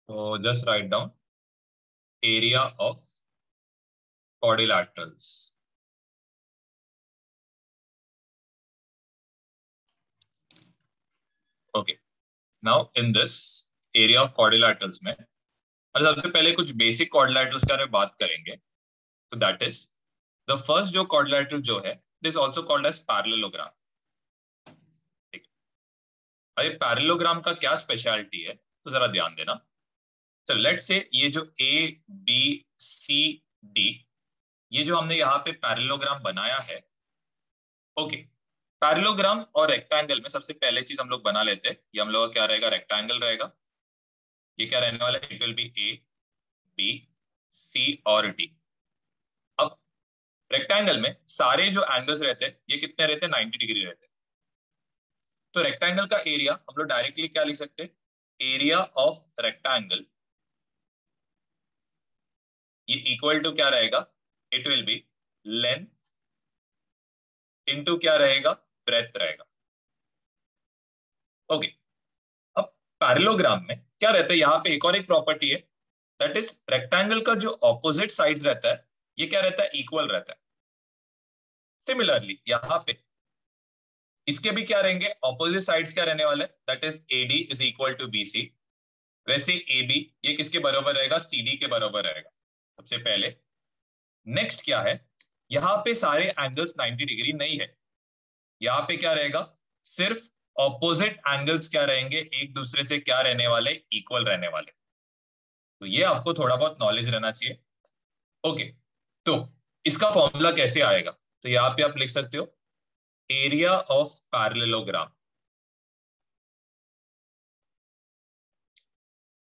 So just write down area of quadrilaterals. Okay. Now in this area of quadrilaterals में सबसे पहले कुछ basic quadrilaterals के बारे में बात करेंगे. So that is the first जो quadrilateral जो है, it is also called as parallelogram. ठीक है. अभी parallelogram का क्या स्पेशलिटी है तो जरा ध्यान देना. तो लेट्स से ये जो A, B, C, D ये जो हमने यहाँ पे पैरेललोग्राम बनाया है. ओके. पैरेललोग्राम और रेक्टेंगल में सबसे पहले चीज हम लोग बना लेते हैं. ये हम लोग का क्या रहेगा, रेक्टेंगल रहेगा. ये क्या रहने वाला है, it will B A, B, C और D. अब रेक्टेंगल में सारे जो एंगल्स रहते हैं ये कितने रहते हैं, 90 डिग्री रहते हैं. तो रेक्टेंगल का एरिया हम लोग डायरेक्टली क्या लिख सकते हैं, एरिया ऑफ रेक्टेंगल ये इक्वल टू क्या रहेगा, it will B length into क्या रहेगा, ब्रेथ रहेगा. ओके. अब पैरेललोग्राम में क्या रहता है, यहाँ पे एक और एक प्रॉपर्टी है, दैट इज रेक्टेंगल का जो ऑपोजिट साइड्स रहता है ये क्या रहता है, इक्वल रहता है. सिमिलरली यहाँ पे इसके भी क्या रहेंगे, ऑपोजिट साइड्स क्या रहने वाले, that is AD is equal to BC. वैसे AB ये किसके बराबर रहेगा, CD के बराबर रहेगा सबसे पहले. नेक्स्ट क्या है, यहाँ पे सारे एंगल्स 90 डिग्री नहीं है. यहाँ पे क्या रहेगा, सिर्फ ऑपोजिट एंगल्स क्या रहेंगे, एक दूसरे से क्या रहने वाले, इक्वल रहने वाले. तो ये आपको थोड़ा बहुत नॉलेज रहना चाहिए. ओके. तो इसका फॉर्मूला कैसे आएगा, तो यहाँ पे आप लिख सकते हो area of parallelogram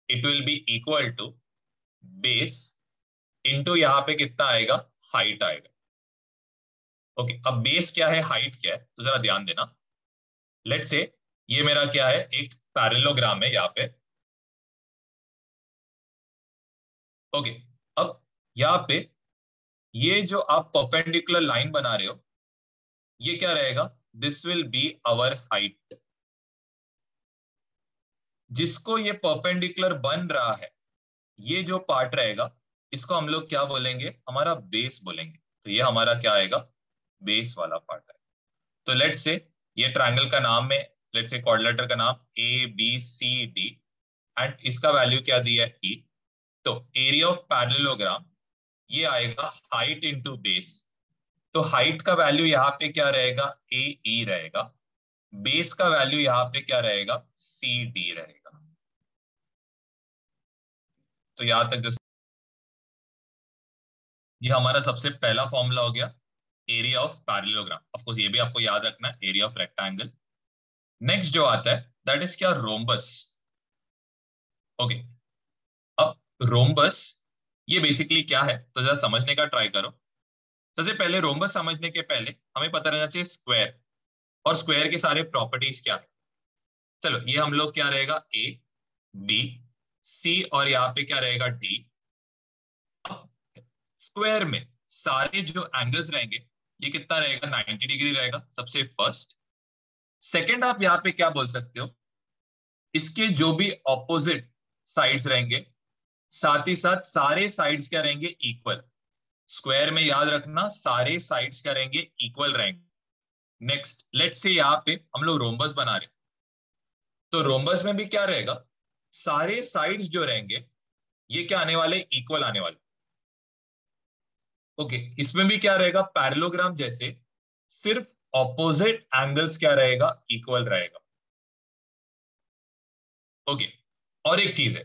it will be equal to base into यहाँ पे कितना आएगा, हाइट आएगा. ओके. अब बेस क्या है, हाइट क्या है, तो जरा ध्यान देना. लेट्स से ये मेरा क्या है, एक पैरेललोग्राम है यहाँ पे. ओके. अब यहाँ पे ये जो आप परपेंडिकुलर लाइन बना रहे हो ये क्या रहेगा, this will be our height. जिसको ये परपेंडिकुलर बन रहा है ये जो पार्ट रहेगा इसको हम लोग क्या बोलेंगे, हमारा बेस बोलेंगे. तो ये हमारा क्या आएगा, बेस वाला पार्ट है. तो लेट्स से ये ट्रायंगल का नाम है, लेट्स से क्वाड्रिलेटरल का नाम ABCD एंड इसका वैल्यू क्या दिया है, E. तो एरिया ऑफ पैरेललोग्राम ये आएगा हाइट इंटू बेस. तो हाइट का वैल्यू यहाँ पे क्या रहेगा, AE रहेगा. बेस का वैल्यू यहाँ पे क्या रहेगा, CD रहेगा. तो यहां तक जैसे ये हमारा सबसे पहला फॉर्मूला हो गया, area of parallelogram. Of course ये भी आपको याद रखना है, एरिया ऑफ रेक्टेंगल. नेक्स्ट जो आता है दैट इज क्या, रोम्बस. ओके. अब रोम्बस ये बेसिकली क्या है, तो जरा समझने का ट्राई करो. सबसे पहले रोम्बस समझने के पहले हमें पता रहना चाहिए स्क्वायर, और स्क्वायर के सारे प्रॉपर्टीज क्या है. चलो ये हम लोग क्या रहेगा, A, B, C और यहाँ पे क्या रहेगा, D. स्क्वायर में सारे जो एंगल्स रहेंगे ये कितना रहेगा, 90 डिग्री रहेगा सबसे फर्स्ट. सेकंड आप यहाँ पे क्या बोल सकते हो, इसके जो भी ऑपोजिट साइड्स रहेंगे साथ ही साथ सारे साइड्स क्या रहेंगे, इक्वल. स्क्वायर में याद रखना सारे साइड्स क्या रहेंगे, इक्वल रहेंगे. नेक्स्ट लेट्स से यहाँ पे हम लोग रोम्बस बना रहे, तो रोम्बस में भी क्या रहेगा, सारे साइड्स जो रहेंगे ये क्या आने वाले, इक्वल आने वाले. ओके. इसमें भी क्या रहेगा, पैरेललोग्राम जैसे सिर्फ ऑपोजिट एंगल्स क्या रहेगा, इक्वल रहेगा. ओके. और एक चीज है,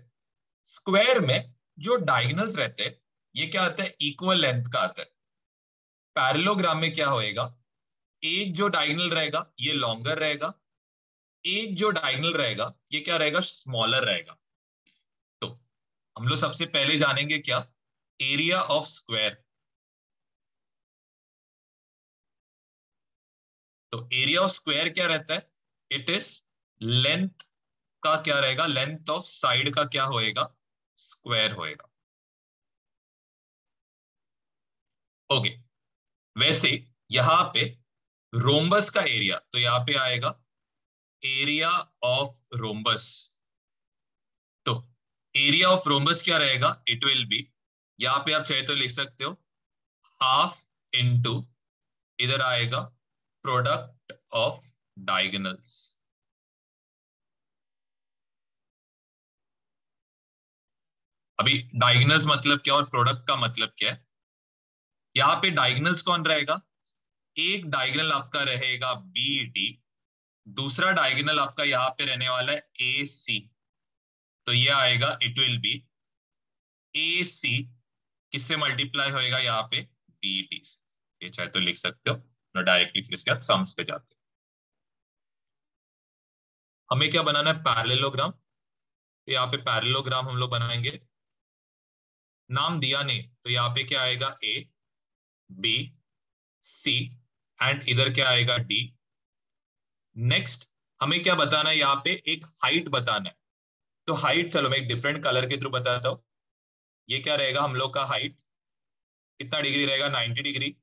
स्क्वायर में जो डायगोनल्स रहते हैं ये क्या आता है, इक्वल लेंथ का आता है. पैरेललोग्राम में क्या होएगा, एक जो डायगोनल रहेगा ये लॉन्गर रहेगा, एक जो डायगोनल रहेगा ये क्या रहेगा, स्मॉलर रहेगा. तो हम लोग सबसे पहले जानेंगे क्या, एरिया ऑफ स्क्वायर. तो एरिया ऑफ स्क्वायर क्या रहता है, इट इज लेंथ का क्या रहेगा, लेंथ ऑफ साइड का क्या होएगा, स्क्वायर होएगा. ओके. वैसे यहां पे रोम्बस का एरिया तो यहां पे आएगा एरिया ऑफ रोम्बस. तो एरिया ऑफ रोम्बस क्या रहेगा, इट विल बी, यहाँ पे आप चाहे तो लिख सकते हो हाफ इनटू, इधर आएगा प्रोडक्ट ऑफ डायगोनल्स। अभी डायगोनल्स मतलब क्या और प्रोडक्ट का मतलब क्या है, यहाँ पे डायगोनल्स कौन रहेगा, एक डायगोनल आपका रहेगा बी डी, दूसरा डायगोनल आपका यहाँ पे रहने वाला है ए सी। तो ये आएगा इट विल बी ए सी किससे मल्टीप्लाई होएगा यहाँ पे बी डी से। ये चाहे तो लिख सकते हो, ना डायरेक्टली फिर इसके बाद सम्स पे जाते हैं। हमें क्या बनाना है, पैरेललोग्राम। तो यहाँ पे पैरेललोग्राम हम लोग बनाएंगे, नाम दिया नहीं तो यहाँ पे क्या आएगा ए बी सी एंड इधर क्या आएगा डी। नेक्स्ट हमें क्या बताना है, यहाँ पे एक हाइट बताना है। तो हाइट चलो मैं एक डिफरेंट कलर के थ्रू बताता हूँ। ये क्या रहेगा हम लोग का हाइट, कितना डिग्री रहेगा 90 डिग्री।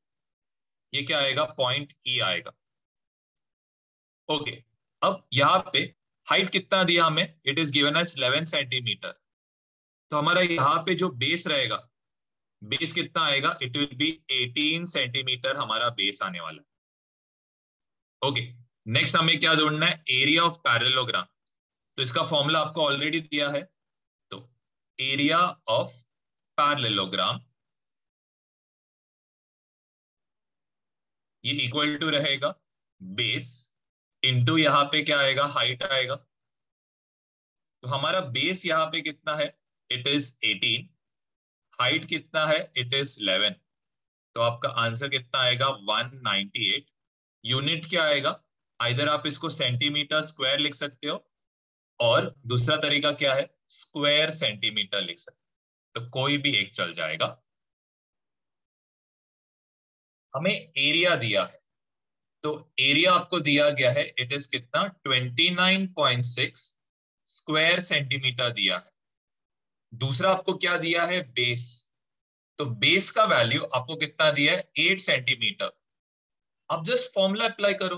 ये क्या आएगा पॉइंट ई आएगा। ओके, अब यहाँ पे हाइट कितना दिया हमें, it is given as 11 centimetre. तो हमारा यहाँ पे जो बेस रहेगा, बेस कितना आएगा, इट विल बी 18 सेंटीमीटर हमारा बेस आने वाला है। ओके, नेक्स्ट हमें क्या ढूंढना है, एरिया ऑफ पैरेललोग्राम। तो इसका फॉर्मूला आपको ऑलरेडी दिया है। तो एरिया ऑफ पैरेललोग्राम ये इक्वल टू रहेगा बेस इनटू यहाँ पे क्या आएगा, हाइट आएगा। तो हमारा बेस यहाँ पे कितना है, इट इज 18, हाइट कितना है, इट इज 11। तो आपका आंसर कितना आएगा 198। यूनिट क्या आएगा, आइदर आप इसको सेंटीमीटर स्क्वायर लिख सकते हो और दूसरा तरीका क्या है, स्क्वायर सेंटीमीटर लिख सकते हो। तो कोई भी एक चल जाएगा। हमें एरिया दिया है, तो एरिया आपको दिया गया है, इट इज कितना 29.6 स्क्वायर सेंटीमीटर दिया है। दूसरा आपको क्या दिया है, बेस। तो बेस का वैल्यू आपको कितना दिया है 8 सेंटीमीटर। अब जस्ट फॉर्मूला अप्लाई करो।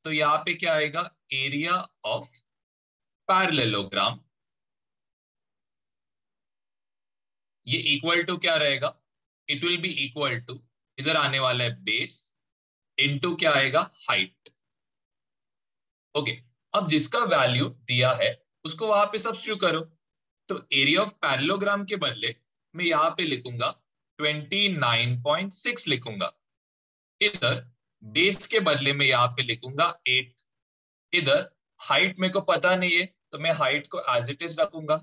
तो यहाँ पे क्या आएगा, एरिया ऑफ पैरेललोग्राम ये इक्वल टू क्या रहेगा, it will be equal to, इधर आने वाला है बेस इनटू क्या आएगा हाइट। ओके, अब जिसका वैल्यू दिया है उसको वहां पे सब्स्टिट्यूट करो। तो एरिया ऑफ पैरेललोग्राम के बदले मैं यहाँ पे लिखूंगा 29.6 लिखूंगा। इधर बेस के बदले में यहाँ पे लिखूंगा 8। इधर हाइट मेरे को पता नहीं है तो मैं हाइट को एज इट इज रखूंगा।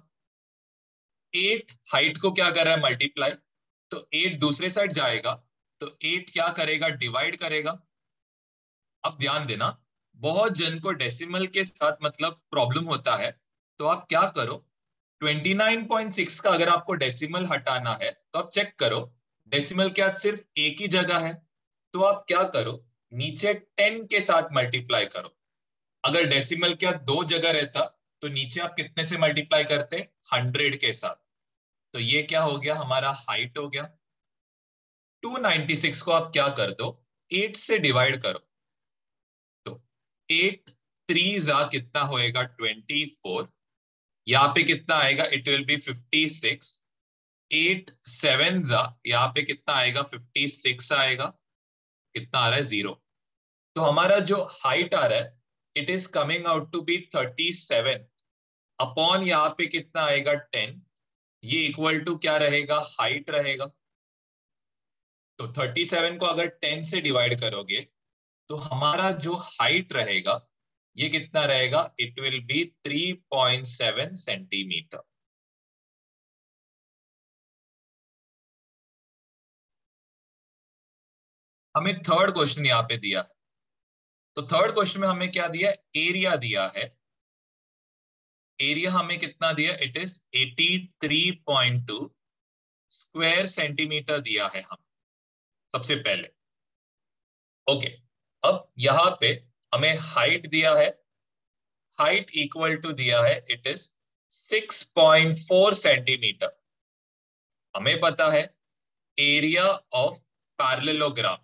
8 हाइट को क्या कर रहा है मल्टीप्लाई, तो 8 दूसरे साइड जाएगा तो 8 क्या करेगा, डिवाइड करेगा। अब ध्यान देना, बहुत जन को डेसिमल के साथ मतलब प्रॉब्लम होता है। तो आप क्या करो, 29.6 का अगर आपको डेसिमल हटाना है तो आप चेक करो डेसिमल क्या सिर्फ एक ही जगह है। तो आप क्या करो, नीचे 10 के साथ मल्टीप्लाई करो। अगर डेसिमल क्या दो जगह रहता तो नीचे आप कितने से मल्टीप्लाई करते, 100 के साथ। तो ये क्या हो गया, हमारा हाइट हो गया। 296 को आप क्या कर दो, 8 से डिवाइड करो। तो 8 3 जा कितना होएगा 24। यहाँ पे कितना आएगा, इट विल बी 56। 8 7 जा यहाँ पे कितना आएगा 56 आएगा। कितना आ रहा है 0। तो हमारा जो हाइट आ रहा है it is coming out to be 37 upon यहाँ पे कितना आएगा 10। ये इक्वल टू क्या रहेगा, हाइट रहेगा। तो 37 को अगर 10 से डिवाइड करोगे तो हमारा जो हाइट रहेगा ये कितना रहेगा, इट विल बी 3.7 सेंटीमीटर। हमें थर्ड क्वेश्चन यहाँ पे दिया है। तो थर्ड क्वेश्चन में हमें क्या दिया है, एरिया दिया है। एरिया हमें कितना दिया, इट इज 83.2 स्क्वायर सेंटीमीटर दिया है हम सबसे पहले। ओके, अब यहाँ पे हमें हाइट दिया है, हाइट इक्वल टू दिया है इट इज 6.4 सेंटीमीटर। हमें पता है एरिया ऑफ पैरेललोग्राम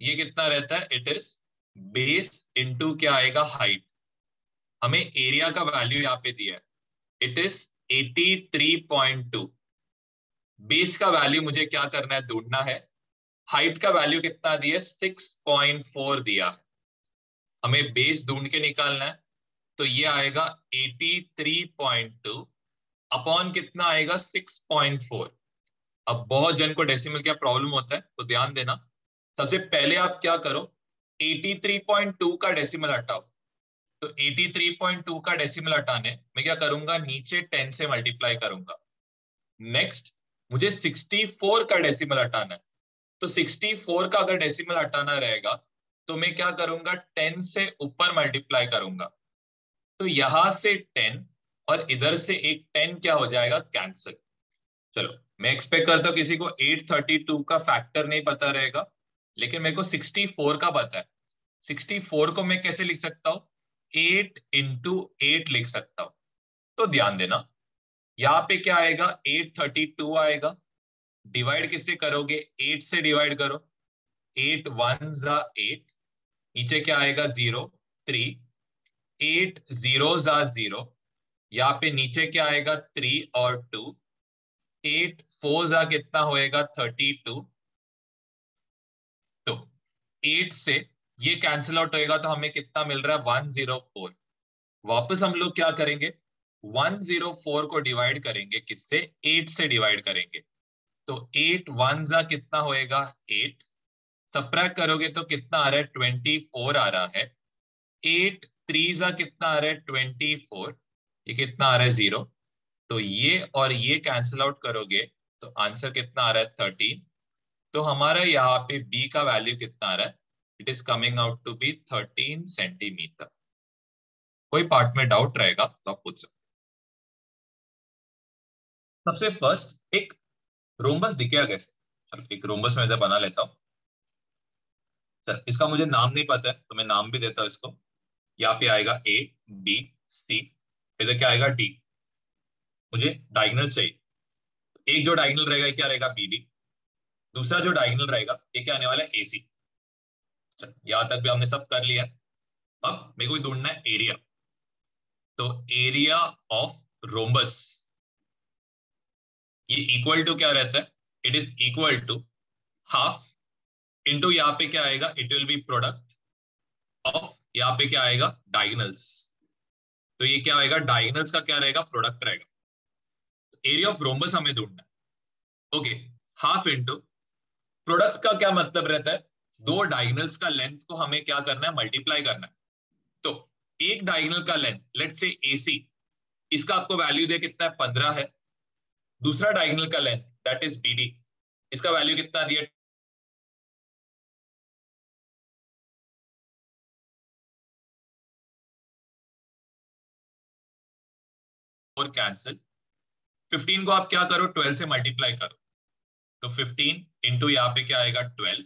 ये कितना रहता है, इट इज बेस इनटू क्या आएगा हाइट। हमें एरिया का वैल्यू यहाँ पे दिया है, इट इज 83.2। बेस का वैल्यू मुझे क्या करना है, ढूंढना है। हाइट का वैल्यू कितना दिया, 6.4 दिया है, हमें बेस ढूंढ के निकालना है। तो ये आएगा 83.2 अपॉन कितना आएगा, 6.4। अब बहुत जन को डेसिमल क्या प्रॉब्लम होता है, तो ध्यान देना। सबसे पहले आप क्या करो, 83.2 का डेसिमल हटाओ। तो 83.2 का डेसिमल हटाने मैं क्या करूंगा, नीचे 10 से मल्टीप्लाई करूंगा। नेक्स्ट मुझे 64 का डेसिमल हटाना है। तो 64 का अगर डेसिमल हटाना रहेगा तो मैं क्या करूंगा, 10 से ऊपर मल्टीप्लाई करूंगा। तो यहां से 10 और इधर से एक 10 क्या हो जाएगा, कैंसिल। चलो मैं एक्सपेक्ट करता हूँ किसी को 832 का फैक्टर नहीं पता रहेगा, लेकिन मेरे को 64 का पता है। 64 को मैं कैसे लिख सकता हूँ, 8 into 8 लिख सकता हूँ। तो ध्यान देना, यहाँ पे क्या आएगा, 832 आएगा। डिवाइड किससे करोगे, 8 से डिवाइड करो। 8 1 जा 8, नीचे क्या आएगा, 0 3। 8 0 जा 0, यहाँ पे नीचे क्या आएगा, 3 और 2। 8 4 जा कितना होएगा, 32। तो 8 से ये कैंसिल आउट होएगा तो हमें कितना मिल रहा है, 104। वापस हम लोग क्या करेंगे, 104 को डिवाइड करेंगे किससे, 8 से डिवाइड करेंगे। तो 8 1 जा कितना होएगा, 8। सबट्रैक्ट करोगे तो कितना आ रहा है, 24 आ रहा है। 8 3 जा कितना आ रहा है, 24। ये कितना आ रहा है, 0। तो ये और ये कैंसिल आउट करोगे तो आंसर कितना आ रहा है, 13। तो हमारा यहाँ पे बी का वैल्यू कितना आ रहा है, it is coming out to be 13 centimetre. कोई पार्ट में डाउट रहेगा तो आप पूछ सकते हैं। सबसे फर्स्ट एक रोम्बस दिखेगा कैसे, चलो एक रोम्बस मैं इधर बना लेता हूँ। चल इसका मुझे नाम नहीं पता है तो मैं नाम भी देता हूँ इसको। यहाँ पे आएगा ए बी सी, इधर क्या आएगा डी। मुझे डायगोनल चाहिए, एक जो डायगोनल रहेगा ये क्या रहेगा, बी डी। दूसरा जो डायगोनल रहेगा ये क्या आने वाला है, ए सी। यहां तक भी हमने सब कर लिया है। अब मेरे को ढूंढना है एरिया। तो एरिया ऑफ रोम्बस ये इक्वल टू क्या रहता है, it is equal to half into यहाँ पे क्या आएगा, it will be product of, यहाँ पे क्या आएगा, डायगोनल्स। तो ये क्या आएगा, डायगोनल्स का क्या रहेगा, प्रोडक्ट रहेगा। एरिया ऑफ रोम्बस हमें ढूंढना है। ओके, हाफ इंटू प्रोडक्ट का क्या मतलब रहता है, दो डायगोनल्स का लेंथ को हमें क्या करना है, मल्टीप्लाई करना है। तो एक डायगोनल का लेंथ लेट्स से एसी, इसका आपको वैल्यू दे कितना है, 15 है। दूसरा डायगोनल का लेंथ दैट इज बीडी, इसका वैल्यू कितना दिया, और कैंसिल। 15 को आप क्या करो, 12 से मल्टीप्लाई करो। तो 15 इंटू यहाँ पे क्या आएगा, 12।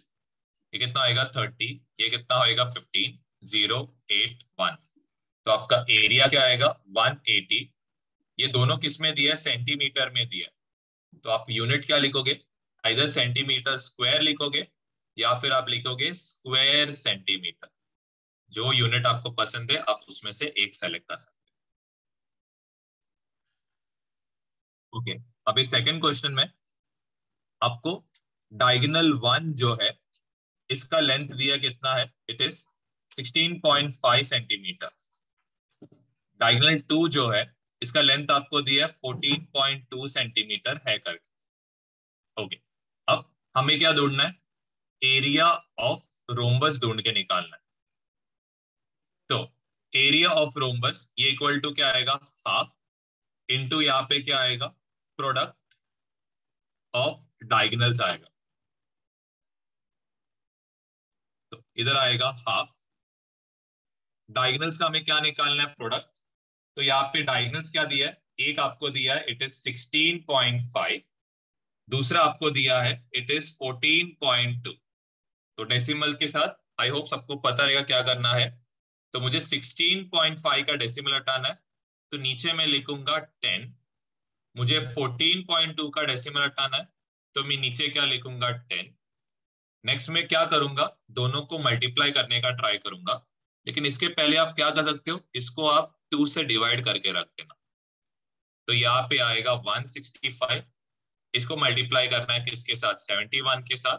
ये कितना आएगा, 30। ये कितना होएगा, 15 0 8 1। तो आपका एरिया क्या आएगा, 180। ये दोनों किस में दिया है, सेंटीमीटर में दिया है। तो आप यूनिट क्या लिखोगे, इधर सेंटीमीटर स्क्वायर लिखोगे या फिर आप लिखोगे स्क्वायर सेंटीमीटर। जो यूनिट आपको पसंद है आप उसमें से एक सेलेक्ट कर सकते हैं। ओके, अभी सेकंड क्वेश्चन में आपको डायगोनल 1 जो है इसका लेंथ दिया कितना है, इट इज 16.5 सेंटीमीटर। डायगोनल 2 जो है इसका लेंथ आपको दिया है 14.2 सेंटीमीटर है करके। ओके, अब हमें क्या ढूंढना है, एरिया ऑफ रोम्बस ढूंढ के निकालना है। तो एरिया ऑफ रोम्बस ये इक्वल टू क्या आएगा, हाफ इंटू यहाँ पे क्या आएगा, प्रोडक्ट ऑफ डायगोनल्स आएगा। तो इधर आएगा हाफ, डायगोनल्स का हमें क्या निकालना है, प्रोडक्ट। तो यहाँ पे डायगोनल्स क्या दिया है, एक आपको दिया है इट इज 16.5, दूसरा आपको दिया है इट इज 14.2। तो डेसिमल के साथ आई होप सबको पता रहेगा क्या करना है। तो मुझे 16.5 का डेसिमल हटाना है, तो नीचे मैं लिखूंगा 10। मुझे 14.2 का डेसिमल हटाना है, तो मैं नीचे क्या लिखूंगा, 10। नेक्स्ट में क्या करूंगा, दोनों को मल्टीप्लाई करने का ट्राई करूंगा, लेकिन इसके पहले आप क्या कर सकते हो, इसको आप 2 से डिवाइड करके रख देना। तो यहाँ पे आएगा 165, इसको मल्टीप्लाई करना है किसके साथ, 71 के साथ।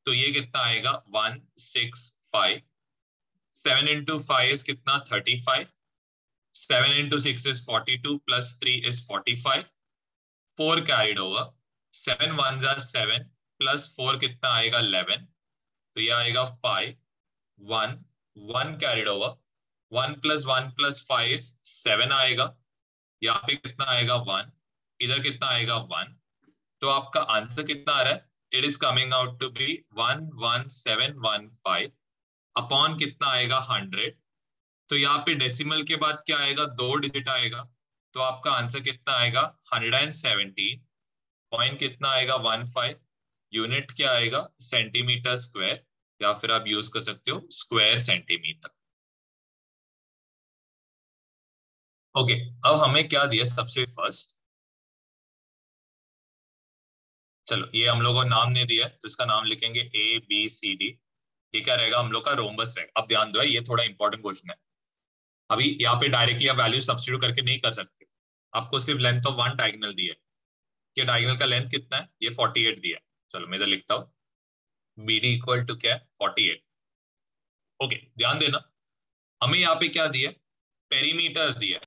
तो ये कितना आएगा 165। 7 इंटू 5 इज कितना 35। 7 into 6 is 42 plus 3 is 45। 4 carried over. 7 one जा 7 प्लस 4 कितना आएगा 11। तो ये आएगा 5 1 1 कैरिड ओवर। 1 प्लस 1 प्लस 5 7 आएगा। यहाँ पे कितना आएगा 1, इधर कितना आएगा 1। तो आपका आंसर कितना आ रहा है, it is coming out to be 11715 upon कितना आएगा 100। तो यहाँ पे डेसिमल के बाद क्या आएगा, 2 डिजिट आएगा। तो आपका आंसर कितना आएगा 117 पॉइंट कितना आएगा 15। यूनिट क्या आएगा सेंटीमीटर स्क्वायर, या फिर आप यूज कर सकते हो स्क्वायर सेंटीमीटर। ओके, अब हमें क्या दिया सबसे फर्स्ट, चलो ये हम लोगों को नाम नहीं दिया तो इसका नाम लिखेंगे ABCD। ये क्या रहेगा, हम लोग का रोम्बस रहेगा। अब ध्यान दो, ये थोड़ा इंपॉर्टेंट क्वेश्चन है। अभी यहाँ पे डायरेक्टली आप वैल्यू सब्स्टिट्यूट करके नहीं कर सकते, आपको सिर्फ लेंथ ऑफ वन डायगोनल दिया है कि डायगोनल का लेंथ कितना है, ये 48 दिया है। चलो मैं इधर लिखता हूँ, BD इक्वल टू क्या है 48। ओके ध्यान देना, हमें यहाँ पे क्या दिया है, पेरीमीटर दिया है।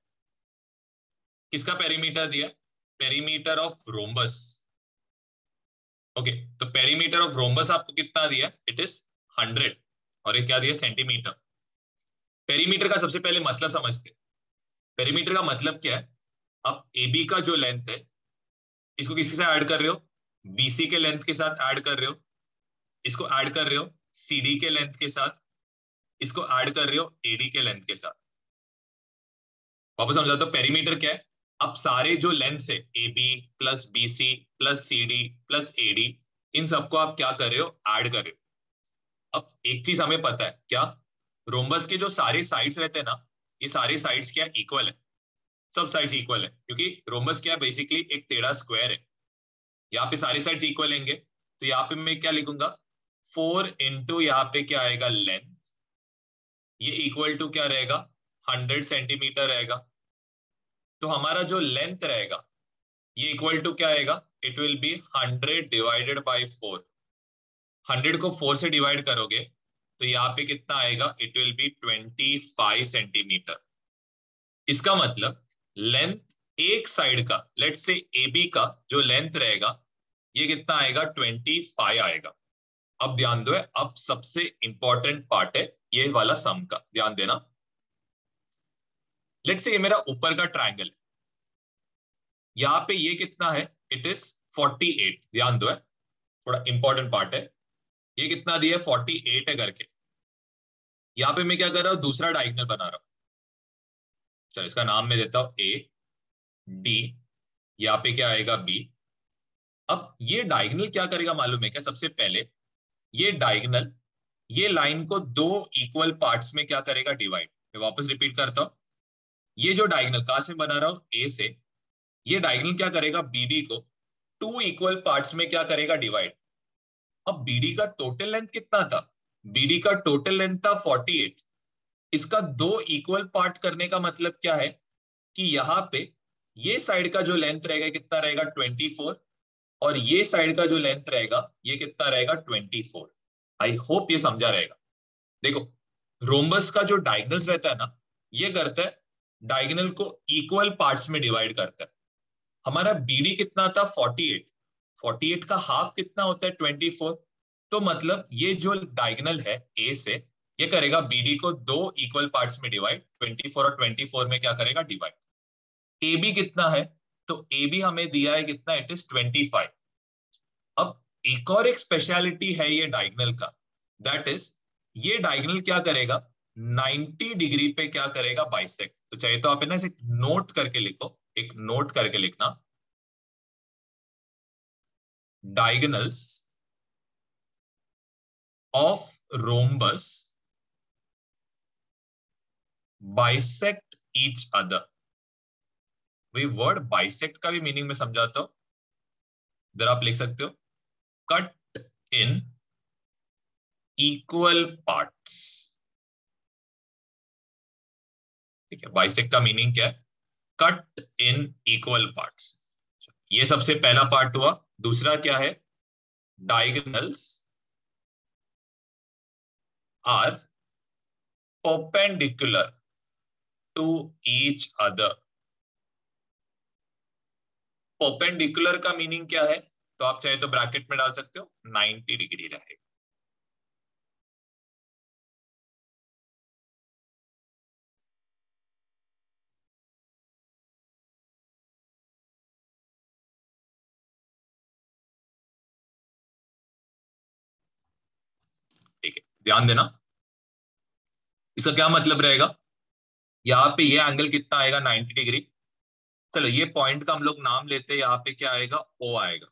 किसका पेरीमीटर दिया है, पेरीमीटर ऑफ रोम्बस। ओके, तो पेरीमीटर ऑफ रोम्बस आपको कितना दिया, इट इज 100। और ये क्या दिया सेंटीमीटर। पेरीमीटर का सबसे पहले मतलब समझते हैं। पेरीमीटर का मतलब क्या है, अब AB का जो लेंथ है, इसको किसी से ऐड कर रहे हो, BC के लेंथ के साथ ऐड कर रहे हो, इसको ऐड कर रहे हो CD के लेंथ के साथ, इसको ऐड कर रहे हो AD के लेंथ के साथ। वापस समझा तो पेरीमीटर क्या है, अब सारे जो लेंथ है AB plus BC plus CD plus AD, इन सबको आप क्या कर रहे हो, ऐड कर रहे हो। अब एक चीज हमें पता है क्या, रोम्बस के जो सारे साइड्स रहते हैं ना, ये सारे साइड्स क्या इक्वल है, सब साइड्स इक्वल है, क्योंकि रोम्बस क्या है बेसिकली एक टेढ़ा स्क्वायर है। यहाँ पे सारे साइड्स इक्वल लेंगे, तो यहाँ पे मैं क्या लिखूंगा 4 इंटू यहाँ पे क्या आएगा लेंथ, ये इक्वल टू क्या रहेगा 100 सेंटीमीटर रहेगा। तो हमारा जो लेंथ रहेगा ये इक्वल टू क्या आएगा, it will B 100 divided by 4। 100 को 4 से डिवाइड करोगे तो यहाँ पे कितना आएगा, इट विल बी 25 सेंटीमीटर। इसका मतलब लेंथ एक साइड का, लेट्स से AB का जो लेंथ रहेगा ये कितना आएगा 25 आएगा। अब ध्यान दो, अब सबसे इंपॉर्टेंट पार्ट है ये वाला सम का, ध्यान देना। लेट्स से ये मेरा ऊपर का ट्रायंगल है, यहाँ पे ये कितना है, इट इज 48। ध्यान दो, थोड़ा इंपॉर्टेंट पार्ट है, ये कितना दिया है 48 है करके। यहाँ पे मैं क्या कर रहा हूँ, दूसरा डायगोनल बना रहा हूँ। चलो इसका नाम मैं देता हूँ AD, यहाँ पे क्या आएगा B। अब ये डायगोनल क्या करेगा मालूम है क्या, सबसे पहले ये डायगोनल ये लाइन को 2 इक्वल पार्ट्स में क्या करेगा, डिवाइड। मैं वापस रिपीट करता हूं, ये जो डायगोनल कहां से बना रहा हूं, A से, ये डायगोनल क्या करेगा BD को 2 इक्वल पार्ट्स में क्या करेगा, डिवाइड। अब BD का टोटल लेंथ कितना था, BD का टोटल लेंथ था 48। इसका 2 इक्वल पार्ट करने का मतलब क्या है कि यहाँ पे ये साइड का जो लेंथ रहेगा कितना रहेगा 24, और ये साइड का जो लेंथ रहेगा ये कितना रहेगा 24। आई होप ये समझा रहेगा। देखो रोम्बस का जो डायगोनल्स रहता है ना, ये करता है डायगोनल को इक्वल पार्ट्स में डिवाइड करता है। हमारा BD कितना था 48, 48 का हाफ कितना होता है 24। तो मतलब ये जो डायगोनल है A से, ये करेगा BD को 2 इक्वल पार्ट्स में डिवाइड, 24 और 24 में क्या करेगा डिवाइड। AB कितना है, तो AB हमें दिया है कितना, इट इज 25। अब एक और एक स्पेशलिटी है ये डायगोनल का, दैट इज ये डायगोनल क्या करेगा 90 डिग्री पे क्या करेगा बाइसेक्ट। तो चाहिए तो आप है ना इसे नोट करके लिखो, एक नोट करके लिखना, diagonals of rhombus bisect each other. वही वर्ड बाइसेक्ट का भी मीनिंग में समझाता हूं, इधर आप लिख सकते हो कट इन इक्वल पार्ट्स। ठीक है, बाइसेक्ट का मीनिंग क्या है? Cut in equal parts. ये सबसे पहला पार्ट हुआ। दूसरा क्या है? Diagonals are perpendicular to each other. Perpendicular का मीनिंग क्या है? तो आप चाहे तो ब्रैकेट में डाल सकते हो, 90 डिग्री रहेगा। ठीक है, ध्यान देना। इसका क्या मतलब रहेगा? यहाँ पे ये एंगल कितना आएगा? 90 डिग्री। चलो ये पॉइंट का हम लोग नाम लेते हैं, यहाँ पे क्या आएगा? ओ आएगा।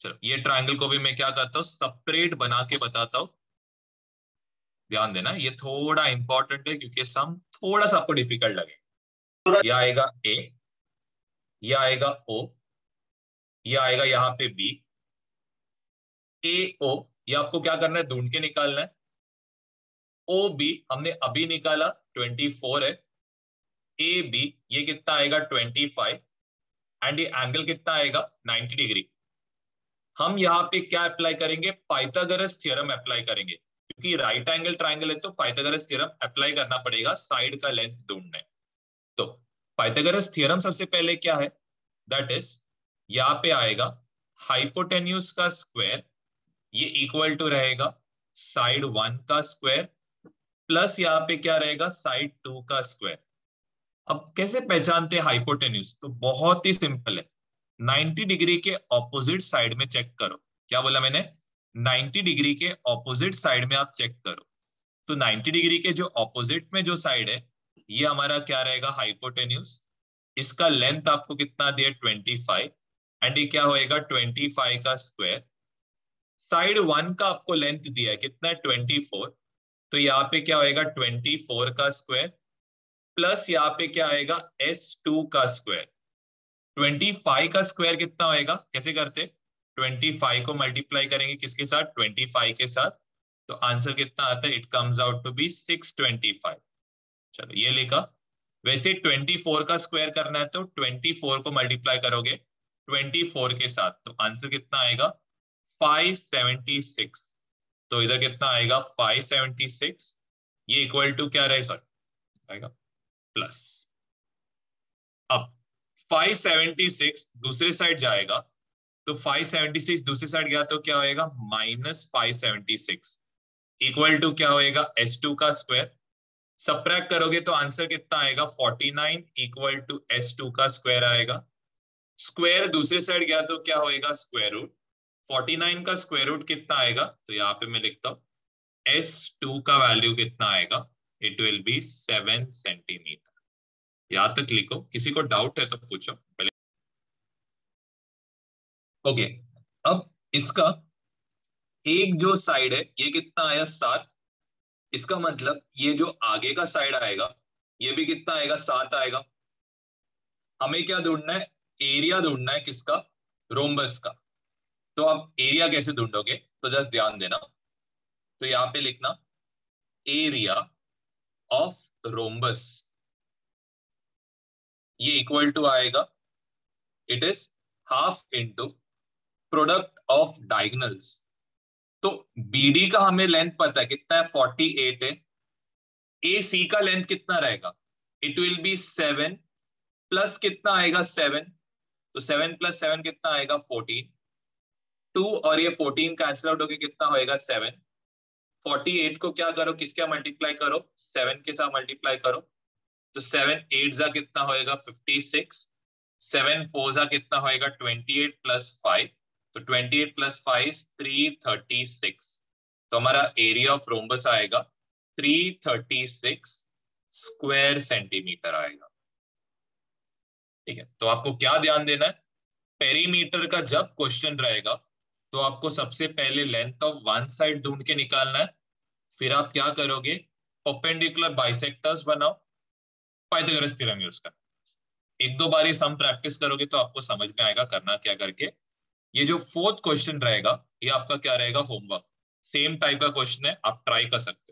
चलो ये ट्रायंगल को भी मैं क्या करता हूँ, सेपरेट बना के बताता हूँ। ध्यान देना, ये थोड़ा इंपॉर्टेंट है क्योंकि सम थोड़ा सा आपको डिफिकल्ट लगे। ये आएगा ए, ये आएगा ओ, ये आएगा यहाँ पे बी। ए ओ, ये आपको क्या करना है? ढूंढ के निकालना है। ओ बी हमने अभी निकाला, 24 है। ए बी ये कितना आएगा? 25। एंड ये एंगल कितना आएगा? 90 डिग्री। हम यहाँ पे क्या अप्लाई करेंगे? पाइथागोरस थ्योरम अप्लाई करेंगे, क्योंकि राइट एंगल ट्राइंगल है तो पाइथागोरस थ्योरम अप्लाई करना पड़ेगा साइड का लेंथ ढूंढने। तो पाइथागोरस थ्योरम सबसे पहले क्या है? दैट इज, यहाँ पे आएगा हाइपोटेन्यूज का स्क्वायर, ये इक्वल टू रहेगा साइड वन का स्क्वायर, प्लस यहाँ पे क्या रहेगा? साइड टू का स्क्वायर। अब कैसे पहचानते हैं हाइपोटेन्यूज? तो बहुत ही सिंपल है। 90 डिग्री के ऑपोजिट साइड में चेक करो। क्या बोला मैंने? 90 डिग्री के ऑपोजिट साइड में आप चेक करो। तो 90 डिग्री के जो ऑपोजिट में जो साइड है, ये हमारा क्या रहेगा? हाइपोटेन्यूज। इसका लेंथ आपको कितना दिया? 25। एंड ये क्या होएगा? 25 का स्क्वायर। साइड वन का आपको लेंथ दिया है कितना है? 24। तो यहाँ पे क्या होएगा? 24 का स्क्वायर, प्लस यहाँ पे क्या आएगा? S2 का स्क्वायर। 25 का स्क्वायर कितना होएगा? कैसे करते? 25 को मल्टीप्लाई करेंगे किसके साथ? 25 के साथ। तो आंसर कितना आता है? It comes out to be 625। चलो ये लिखा। वैसे 24 का स्क्वायर करना है तो 24 को मल्टीप्लाई करोगे 24 के साथ, तो आंसर कितना आएगा? 576। तो इधर कितना आएगा? 576। ये इक्वल टू क्या रहेगा? सॉरी, आएगा प्लस। अब 576 दूसरे साइड जाएगा, तो 576 दूसरी साइड गया तो क्या होएगा? -576 इक्वल टू क्या होएगा? S2 का स्क्वायर। सबट्रैक्ट करोगे तो आंसर कितना आएगा? 49 इक्वल टू S2 का स्क्वायर आएगा। स्क्वायर दूसरे साइड गया तो क्या होएगा? Square root. 49 का स्क्वायर रूट कितना आएगा? तो यहाँ पे मैं लिखता हूँ S2 का वैल्यू कितना आएगा? It will B 7 centimetre. यहां तक लिखो, किसी को डाउट है तो पूछो पहले। ओके, अब इसका एक जो साइड है ये कितना आया? 7। इसका मतलब ये जो आगे का साइड आएगा ये भी कितना आएगा? 7 आएगा। हमें क्या ढूंढना है? एरिया ढूंढना है किसका? रोम्बस का। तो आप एरिया कैसे ढूंढोगे? तो जस्ट ध्यान देना। तो यहाँ पे लिखना एरिया ऑफ रोम्बस, ये इक्वल टू आएगा, it is half into product of diagonals. तो बीडी का हमें लेंथ पता है कितना है? 48 है। ए सी का लेंथ कितना रहेगा? इट विल बी 7, प्लस कितना आएगा? 7। तो 7 + 7 कितना आएगा? 14। 2 और ये 14 कैंसिल आउट होके कितना होएगा? 7। 48 को क्या करो? किसके मल्टीप्लाई करो? 7 के साथ मल्टीप्लाई करो। तो 7 8 जा कितना होएगा? 56। 7 4 जा कितना होएगा? 28 + 5। तो 28 + 5 336। तो हमारा एरिया ऑफ रोम्बस आएगा 336 स्क्वायर सेंटीमीटर आएगा। ठीक है, तो आपको क्या ध्यान देना है? पेरीमीटर का जब क्वेश्चन रहेगा तो आपको सबसे पहले लेंथ ऑफ वन साइड ढूंढ के निकालना है। फिर आप क्या करोगे? परपेंडिकुलर बाइसेक्टर्स बनाओ, पाइथागोरस थ्योरम यूज कर। एक दो बार ये सम प्रैक्टिस करोगे तो आपको समझ में आएगा करना क्या करके। ये जो फोर्थ क्वेश्चन रहेगा ये आपका क्या रहेगा? होमवर्क। सेम टाइप का क्वेश्चन है, आप ट्राई कर सकते हो।